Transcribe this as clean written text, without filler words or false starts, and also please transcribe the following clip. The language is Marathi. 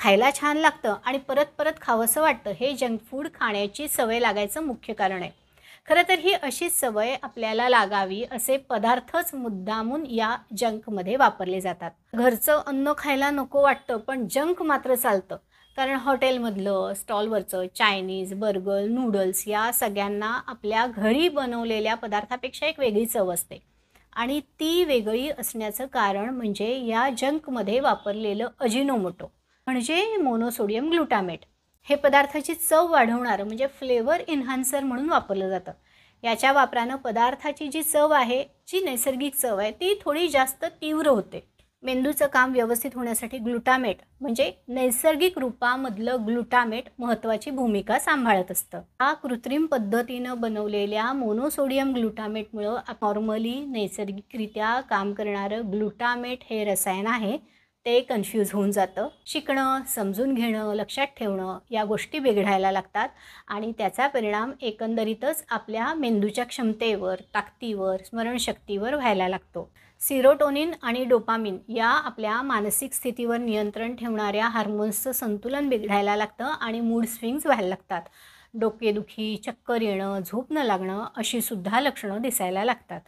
खायला छान लागतं आणि परत परत खावंसं वाटतं, हे जंक फूड खाण्याची सवय लागायचं मुख्य कारण आहे. खरं तर ही अशीच सवय आपल्याला लागावी असे पदार्थच मुद्दामून या जंकमध्ये वापरले जातात. घरचं अन्न खायला नको वाटतं, पण जंक मात्र चालतं. कारण हॉटेलमधलं, स्टॉलवरचं चायनीज, बर्गर, नूडल्स या सगळ्यांना आपल्या घरी बनवलेल्या पदार्थापेक्षा एक वेगळी चव असते. आणि ती वेगळी असण्याचं कारण म्हणजे या जंकमध्ये वापरलेलं अजिनोमोटो म्हणजे मोनोसोडियम ग्लुटामेट. हे पदार्थाची चव वाढवणारं म्हणजे फ्लेवर एन्हान्सर म्हणून वापरलं जातं. याच्या वापरानं पदार्थाची जी चव आहे, जी नैसर्गिक चव आहे, ती थोडी जास्त तीव्र होते. मेंदूचं काम व्यवस्थित होण्यासाठी ग्लुटामेट म्हणजे नैसर्गिक रूपामधलं ग्लुटामेट महत्त्वाची भूमिका सांभाळत असतं. हा कृत्रिम पद्धतीनं बनवलेल्या मोनोसोडियम ग्लुटामेटमुळं नॉर्मली नैसर्गिकरित्या काम करणारं ग्लुटामेट हे रसायन आहे ते कन्फ्यूज होऊन जातं. शिकणं, समजून घेणं, लक्षात ठेवणं या गोष्टी बिघडायला लागतात आणि त्याचा परिणाम एकंदरीतच आपल्या मेंदूच्या क्षमतेवर, ताकदीवर, स्मरणशक्तीवर व्हायला लागतो. सिरोटोनिन आणि डोपामिन या आपल्या मानसिक स्थितीवर नियंत्रण ठेवणाऱ्या हार्मोन्सचं संतुलन बिघडायला लागतं आणि मूड स्विंग्स व्हायला लागतात. डोकेदुखी, चक्कर येणं, झोप न लागणं अशी सुद्धा लक्षणं दिसायला लागतात.